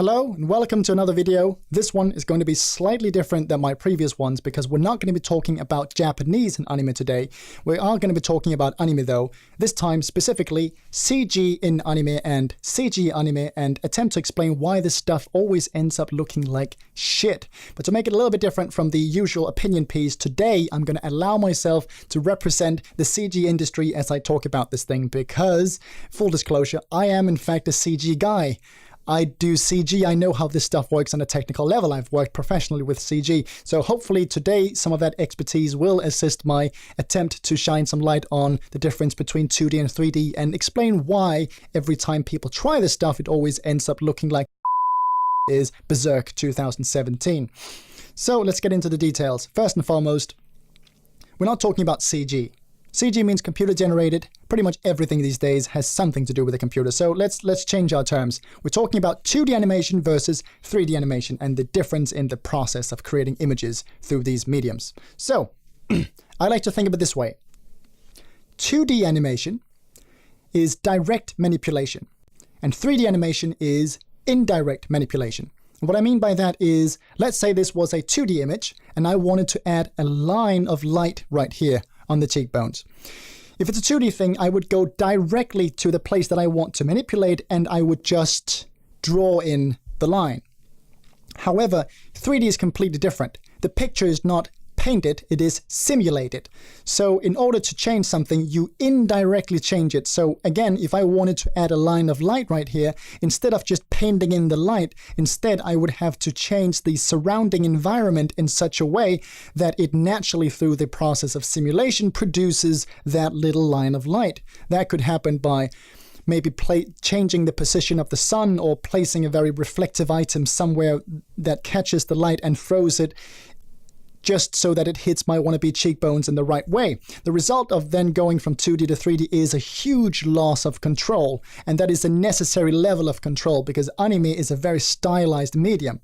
Hello and welcome to another video. This one is going to be slightly different than my previous ones because we're not going to be talking about Japanese in anime today. We are going to be talking about anime though, this time specifically CG in anime and CG anime, and attempt to explain why this stuff always ends up looking like shit. But to make it a little bit different from the usual opinion piece, today I'm going to allow myself to represent the CG industry as I talk about this thing because, full disclosure, I am in fact a CG guy. I do CG, I know how this stuff works on a technical level, I've worked professionally with CG, so hopefully today some of that expertise will assist my attempt to shine some light on the difference between 2D and 3D and explain why every time people try this stuff it always ends up looking like is BERSERK 2017. So let's get into the details. First and foremost, we're not talking about CG. CG means computer generated. Pretty much everything these days has something to do with a computer. So let's change our terms. We're talking about 2D animation versus 3D animation and the difference in the process of creating images through these mediums. So I like to think of it this way. 2D animation is direct manipulation and 3D animation is indirect manipulation. And what I mean by that is, let's say this was a 2D image and I wanted to add a line of light right here on the cheekbones. If it's a 2D thing, I would go directly to the place that I want to manipulate and I would just draw in the line. However, 3D is completely different. The picture is not painted, it is simulated. So in order to change something, you indirectly change it. So again, if I wanted to add a line of light right here, instead of just painting in the light, instead I would have to change the surrounding environment in such a way that it naturally, through the process of simulation, produces that little line of light. That could happen by maybe changing the position of the sun or placing a very reflective item somewhere that catches the light and throws it just so that it hits my wannabe cheekbones in the right way. The result of then going from 2D to 3D is a huge loss of control, and that is a necessary level of control because anime is a very stylized medium.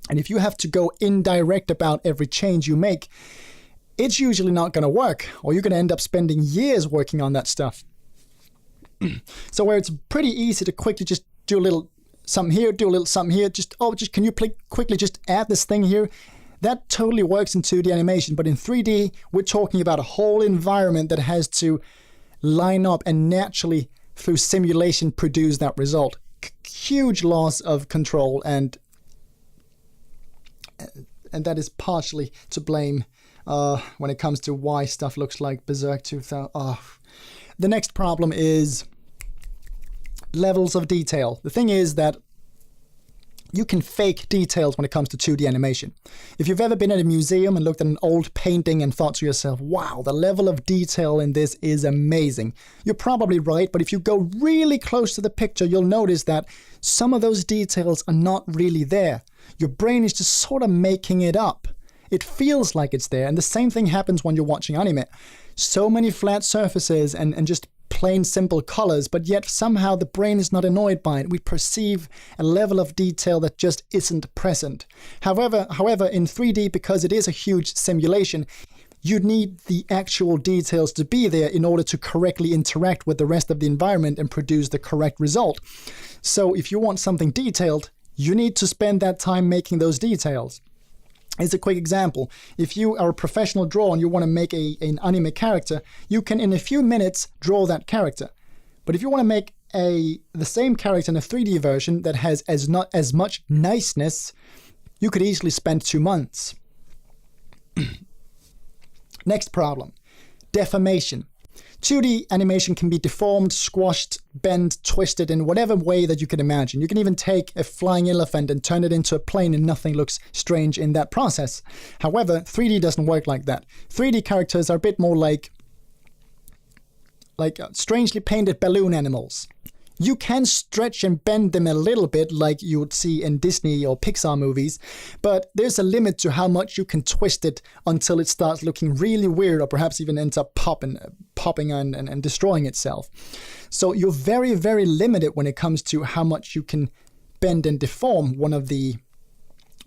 And if you have to go indirect about every change you make, it's usually not going to work, or you're going to end up spending years working on that stuff. So where it's pretty easy to quickly just do a little something here, do a little something here, can you quickly just add this thing here? That totally works in 2D animation, but in 3D, we're talking about a whole environment that has to line up and naturally, through simulation, produce that result. Huge loss of control, and that is partially to blame when it comes to why stuff looks like BERSERK 2000. The next problem is levels of detail. The thing is that you can fake details when it comes to 2D animation. If you've ever been at a museum and looked at an old painting and thought to yourself, wow, the level of detail in this is amazing, you're probably right, but if you go really close to the picture, you'll notice that some of those details are not really there. Your brain is just sort of making it up. It feels like it's there, and the same thing happens when you're watching anime. So many flat surfaces and just plain simple colors, but yet somehow the brain is not annoyed by it. We perceive a level of detail that just isn't present. However, in 3D, because it is a huge simulation, you need the actual details to be there in order to correctly interact with the rest of the environment and produce the correct result. So if you want something detailed, you need to spend that time making those details. As a quick example, if you are a professional drawer and you want to make an anime character, you can in a few minutes draw that character. But if you want to make the same character in a 3D version that has not as much niceness, you could easily spend 2 months. Next problem, deformation. 2D animation can be deformed, squashed, bent, twisted in whatever way that you can imagine. You can even take a flying elephant and turn it into a plane and nothing looks strange in that process. However, 3D doesn't work like that. 3D characters are a bit more like strangely painted balloon animals. You can stretch and bend them a little bit like you would see in Disney or Pixar movies, but there's a limit to how much you can twist it until it starts looking really weird or perhaps even ends up popping and destroying itself. So you're very, very limited when it comes to how much you can bend and deform. One of the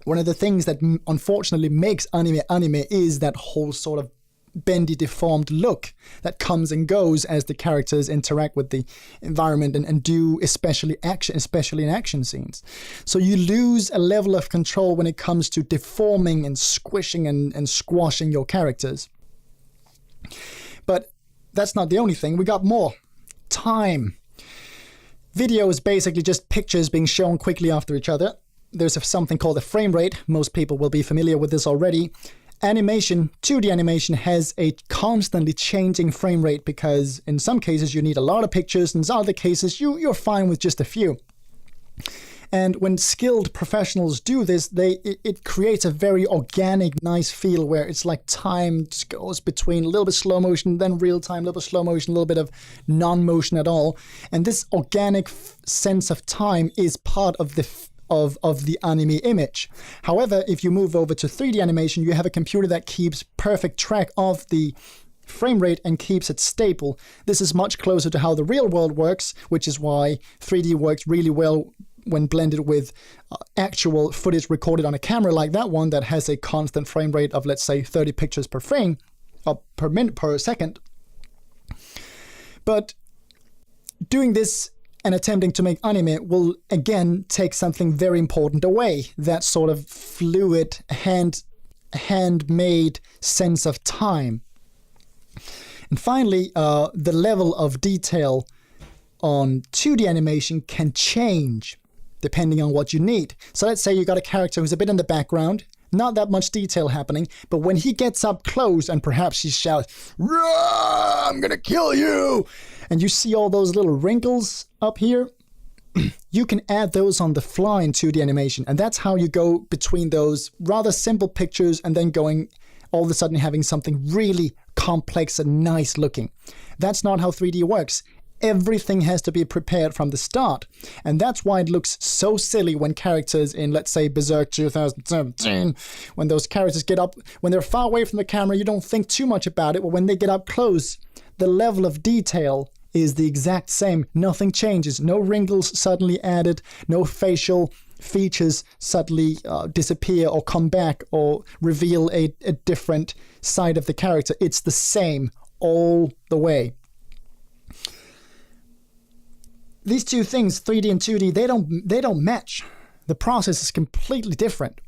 things that unfortunately makes anime is that whole sort of bendy, deformed look that comes and goes as the characters interact with the environment and do especially in action scenes. So you lose a level of control when it comes to deforming and squishing and squashing your characters. But that's not the only thing. We got more. Time. Video is basically just pictures being shown quickly after each other. There's something called a frame rate. Most people will be familiar with this already. Animation, 2D animation, has a constantly changing frame rate because in some cases you need a lot of pictures, and in other cases you're fine with just a few. And when skilled professionals do this, it creates a very organic, nice feel where it's like time just goes between a little bit slow motion, then real time, a little bit slow motion, a little bit of non-motion at all. And this organic sense of time is part of the anime image. However, if you move over to 3D animation, you have a computer that keeps perfect track of the frame rate and keeps it stable. This is much closer to how the real world works, which is why 3D works really well when blended with actual footage recorded on a camera like that one that has a constant frame rate of, let's say, 30 pictures per frame, per minute, per second. But doing this and attempting to make anime will again take something very important away, that sort of fluid, handmade sense of time. And finally, the level of detail on 2D animation can change depending on what you need. So let's say you got a character who's a bit in the background, not that much detail happening, but when he gets up close and perhaps he shouts, "I'm gonna kill you!" and you see all those little wrinkles up here, you can add those on the fly in 2D animation. And that's how you go between those rather simple pictures and then going all of a sudden having something really complex and nice looking. That's not how 3D works. Everything has to be prepared from the start. And that's why it looks so silly when characters in, let's say, BERSERK 2017, when those characters get up, when they're far away from the camera, you don't think too much about it. But when they get up close, the level of detail is the exact same. Nothing changes. No wrinkles suddenly added. No facial features suddenly disappear or come back or reveal a different side of the character. It's the same all the way. These two things, 3D and 2D, they don't match. The process is completely different.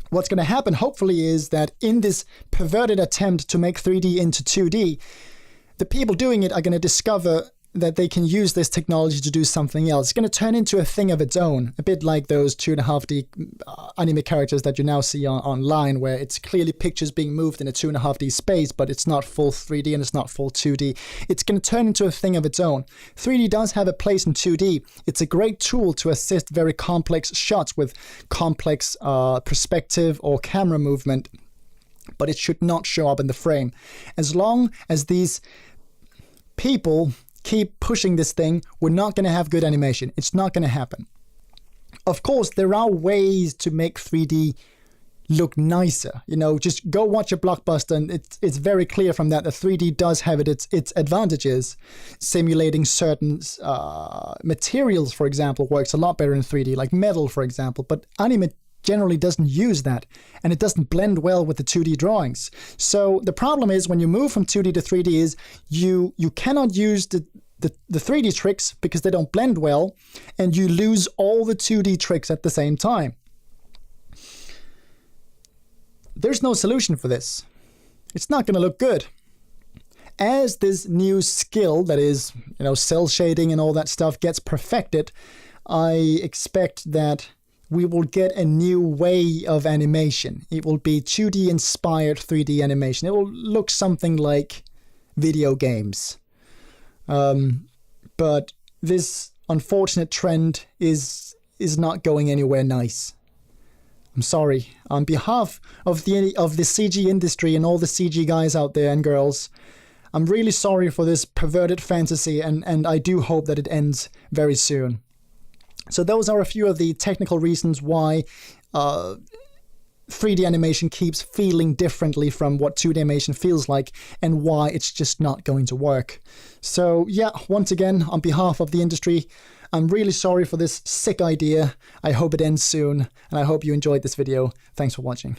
What's going to happen, hopefully, is that in this perverted attempt to make 3D into 2D, the people doing it are going to discover that they can use this technology to do something else. It's going to turn into a thing of its own, a bit like those 2.5D anime characters that you now see online, where it's clearly pictures being moved in a 2.5D space, but it's not full 3D and it's not full 2D. It's going to turn into a thing of its own. 3D does have a place in 2D. It's a great tool to assist very complex shots with complex perspective or camera movement, but it should not show up in the frame. As long as these people keep pushing this thing, we're not going to have good animation. It's not going to happen. Of course, there are ways to make 3D look nicer. You know, just go watch a blockbuster and it's very clear from that 3D does have its advantages. Simulating certain materials, for example, works a lot better in 3D, like metal, for example. But anime generally doesn't use that, and it doesn't blend well with the 2D drawings. So the problem is when you move from 2D to 3D is you cannot use the 3D tricks because they don't blend well, and you lose all the 2D tricks at the same time. There's no solution for this. It's not going to look good. As this new skill, that is, cell shading and all that stuff, gets perfected, I expect that we will get a new way of animation. It will be 2D inspired 3D animation. It will look something like video games. But this unfortunate trend is not going anywhere nice. I'm sorry. On behalf of the CG industry and all the CG guys out there and girls, I'm really sorry for this perverted fantasy, and I do hope that it ends very soon. So those are a few of the technical reasons why 3D animation keeps feeling differently from what 2D animation feels like, and why it's just not going to work. So yeah, once again, on behalf of the industry, I'm really sorry for this sick idea. I hope it ends soon, and I hope you enjoyed this video. Thanks for watching.